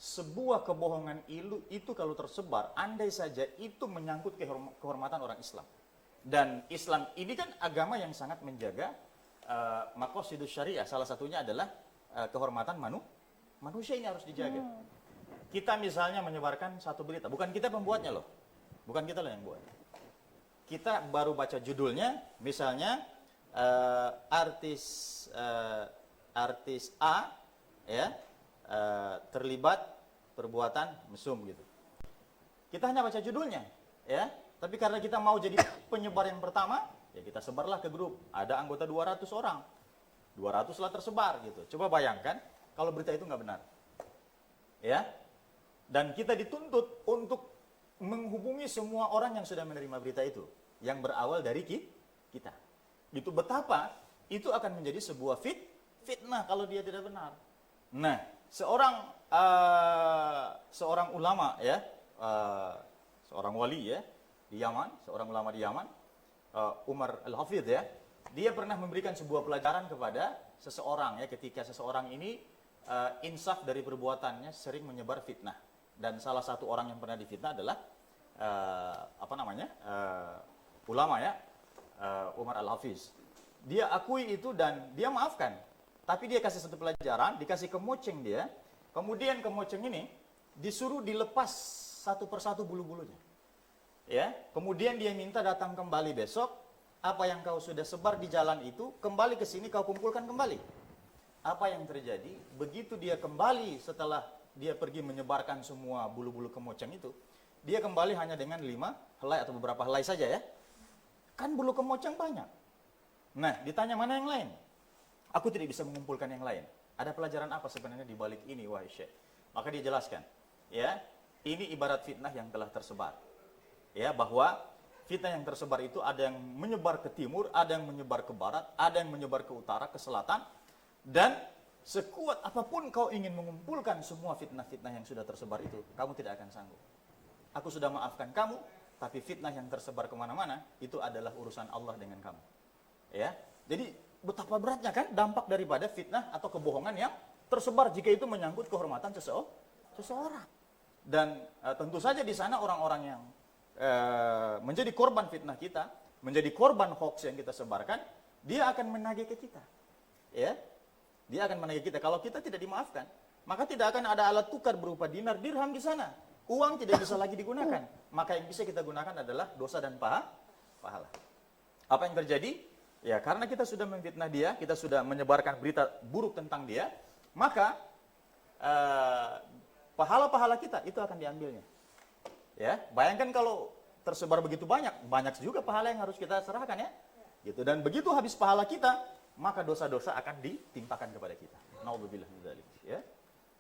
sebuah kebohongan itu kalau tersebar, andai saja itu menyangkut kehormatan orang Islam. Dan Islam ini kan agama yang sangat menjaga maqasidus syariah. Salah satunya adalah kehormatan manusia ini harus dijaga. Kita misalnya menyebarkan satu berita, bukan kita pembuatnya loh. Bukan kita loh yang buat. Kita baru baca judulnya, misalnya artis A ya terlibat perbuatan mesum gitu. Kita hanya baca judulnya, ya. Tapi karena kita mau jadi penyebar yang pertama, ya kita sebarlah ke grup. Ada anggota 200 orang. 200 lah tersebar gitu. Coba bayangkan kalau berita itu nggak benar. Ya. Dan kita dituntut untuk menghubungi semua orang yang sudah menerima berita itu, yang berawal dari kita. Itu betapa itu akan menjadi sebuah fitnah kalau dia tidak benar. Nah, seorang ulama ya, seorang wali ya di Yaman, seorang ulama di Yaman, Umar Al-Hafidh ya, dia pernah memberikan sebuah pelajaran kepada seseorang ya, ketika seseorang ini insaf dari perbuatannya, sering menyebar fitnah. Dan salah satu orang yang pernah difitnah adalah ulama ya, Umar Al-Hafidh. Dia akui itu dan dia maafkan. Tapi dia kasih satu pelajaran, dikasih kemoceng dia. Kemudian kemoceng ini disuruh dilepas satu persatu bulu-bulunya. Ya, kemudian dia minta datang kembali besok. Apa yang kau sudah sebar di jalan itu, kembali ke sini kau kumpulkan kembali. Apa yang terjadi? Begitu dia kembali setelah dia pergi menyebarkan semua bulu-bulu kemoceng itu, dia kembali hanya dengan 5 helai atau beberapa helai saja ya. Kan bulu kemoceng banyak. Nah, ditanya mana yang lain? Aku tidak bisa mengumpulkan yang lain. Ada pelajaran apa sebenarnya di balik ini, wahai Syekh? Maka dia jelaskan, ya, ini ibarat fitnah yang telah tersebar. Ya, bahwa fitnah yang tersebar itu ada yang menyebar ke timur, ada yang menyebar ke barat, ada yang menyebar ke utara, ke selatan, dan sekuat apapun kau ingin mengumpulkan semua fitnah-fitnah yang sudah tersebar itu, kamu tidak akan sanggup. Aku sudah maafkan kamu, tapi fitnah yang tersebar kemana-mana, itu adalah urusan Allah dengan kamu. Ya, jadi betapa beratnya kan dampak daripada fitnah atau kebohongan yang tersebar jika itu menyangkut kehormatan seseorang. Dan tentu saja di sana orang-orang yang menjadi korban fitnah kita, menjadi korban hoax yang kita sebarkan, dia akan menagih ke kita. Ya, dia akan menagih kita. Kalau kita tidak dimaafkan, maka tidak akan ada alat tukar berupa dinar, dirham di sana. Uang tidak bisa lagi digunakan. Maka yang bisa kita gunakan adalah dosa dan pahala. Apa yang terjadi? Ya, karena kita sudah memfitnah dia, kita sudah menyebarkan berita buruk tentang dia, maka pahala-pahala kita itu akan diambilnya. Ya, bayangkan kalau tersebar begitu banyak juga pahala yang harus kita serahkan ya. Gitu. Dan begitu habis pahala kita, maka dosa-dosa akan ditimpakan kepada kita. Nauzubillah min dzalik, ya.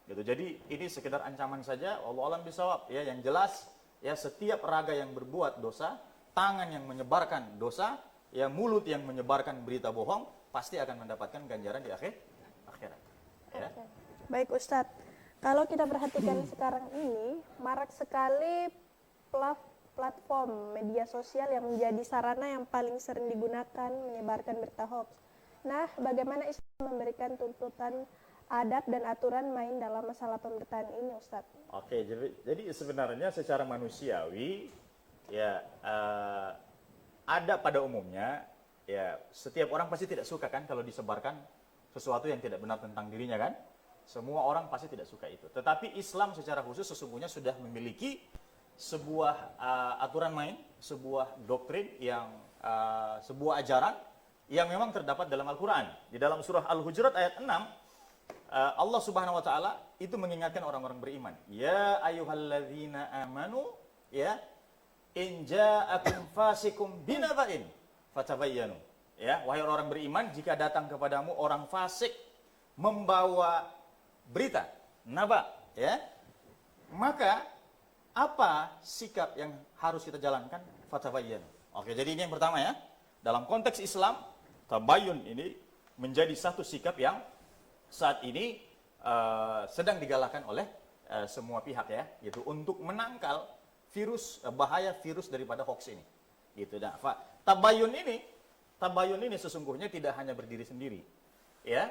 Gitu. Jadi ini sekedar ancaman saja, wallahu a'lam bishawab, ya, yang jelas ya, setiap raga yang berbuat dosa, tangan yang menyebarkan dosa, ya, mulut yang menyebarkan berita bohong pasti akan mendapatkan ganjaran di akhirat. Ya. Oke. Baik Ustadz, kalau kita perhatikan sekarang ini marak sekali platform media sosial yang menjadi sarana yang paling sering digunakan menyebarkan berita hoax. Nah, bagaimana Islam memberikan tuntutan adab dan aturan main dalam masalah pemberitaan ini, Ustadz? Oke, jadi sebenarnya secara manusiawi, ya, ada pada umumnya, ya, setiap orang pasti tidak suka kan kalau disebarkan sesuatu yang tidak benar tentang dirinya kan. Semua orang pasti tidak suka itu. Tetapi Islam secara khusus sesungguhnya sudah memiliki sebuah aturan main, sebuah doktrin yang sebuah ajaran yang memang terdapat dalam Al-Quran. Di dalam surah Al-Hujurat ayat 6, Allah Subhanahu wa taala itu mengingatkan orang-orang beriman. Ya ayyuhalladzina amanu, ya, in ja'akum fasikum binaba'in fatabayyanu. Ya, wahai orang-orang beriman, jika datang kepadamu orang fasik membawa berita, naba, ya, maka apa sikap yang harus kita jalankan? Fatabayyanu. Oke, jadi ini yang pertama ya. Dalam konteks Islam, tabayyun ini menjadi satu sikap yang saat ini sedang digalakkan oleh semua pihak ya, gitu, untuk menangkal bahaya virus daripada hoax ini. Gitu. Nah, tabayyun ini sesungguhnya tidak hanya berdiri sendiri. Ya.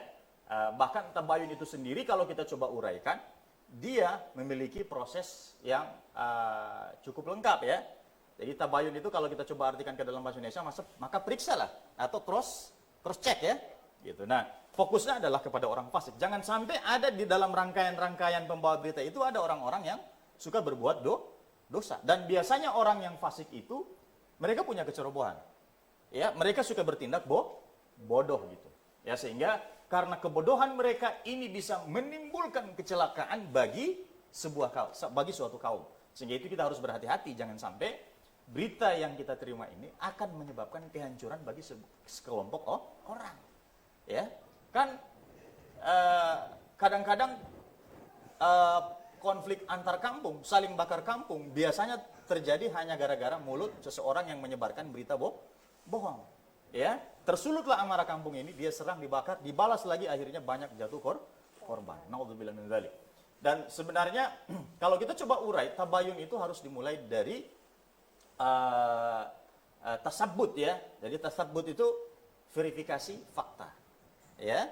Bahkan tabayyun itu sendiri kalau kita coba uraikan, dia memiliki proses yang cukup lengkap ya. Jadi tabayun itu kalau kita coba artikan ke dalam bahasa Indonesia, maka periksalah atau cross check ya. Gitu. Nah, fokusnya adalah kepada orang fasik. Jangan sampai ada di dalam rangkaian-rangkaian pembawa berita itu ada orang-orang yang suka berbuat dosa. Dan biasanya orang yang fasik itu mereka punya kecerobohan. Ya, mereka suka bertindak bodoh gitu. Ya, sehingga karena kebodohan mereka ini bisa menimbulkan kecelakaan bagi suatu kaum. Sehingga itu kita harus berhati-hati, jangan sampai berita yang kita terima ini akan menyebabkan kehancuran bagi sekelompok orang. Ya, kan kadang-kadang konflik antar kampung, saling bakar kampung, biasanya terjadi hanya gara-gara mulut seseorang yang menyebarkan berita bohong. Ya, tersulutlah amarah kampung ini, dia serang, dibakar, dibalas lagi, akhirnya banyak jatuh korban. Naudzubillah min dzalik. Dan sebenarnya kalau kita coba urai, tabayun itu harus dimulai dari tasabbut ya. Jadi tasabbut itu verifikasi fakta. Ya.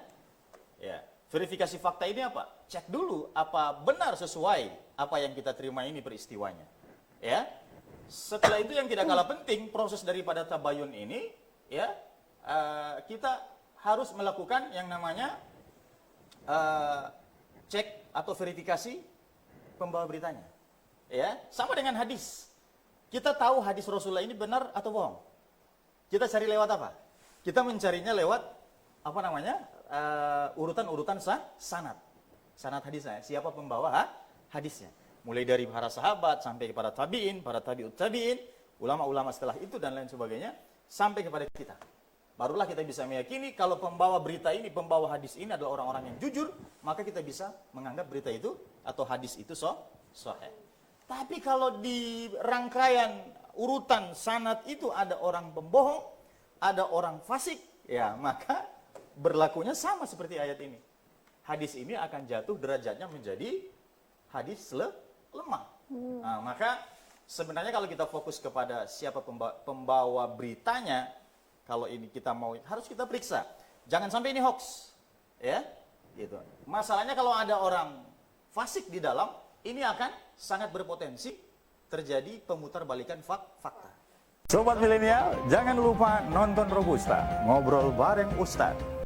Ya. Verifikasi fakta ini apa? Cek dulu apa benar sesuai apa yang kita terima ini peristiwanya. Ya. Setelah itu yang tidak kalah penting, proses daripada tabayun ini ya, kita harus melakukan yang namanya cek atau verifikasi pembawa beritanya. Ya, sama dengan hadis. Kita tahu hadis Rasulullah ini benar atau bohong. Kita cari lewat apa? Kita mencarinya lewat apa namanya? Urutan-urutan sanad. Sanad hadisnya, siapa pembawa hadisnya. Mulai dari para sahabat sampai kepada tabi'in, para tabi'ut tabi'in, ulama-ulama setelah itu dan lain sebagainya, sampai kepada kita. Barulah kita bisa meyakini kalau pembawa berita ini, pembawa hadis ini adalah orang-orang yang jujur, maka kita bisa menganggap berita itu atau hadis itu sahih. Tapi kalau di rangkaian urutan sanad itu ada orang pembohong, ada orang fasik, ya maka berlakunya sama seperti ayat ini. Hadis ini akan jatuh derajatnya menjadi hadis lemah. Nah, maka sebenarnya kalau kita fokus kepada siapa pembawa beritanya, kalau ini kita mau harus kita periksa. Jangan sampai ini hoax. Ya, gitu. Masalahnya kalau ada orang fasik di dalam, ini akan sangat berpotensi terjadi pemutarbalikan fakta. Sobat milenial, jangan lupa nonton Robusta, ngobrol bareng Ustadz.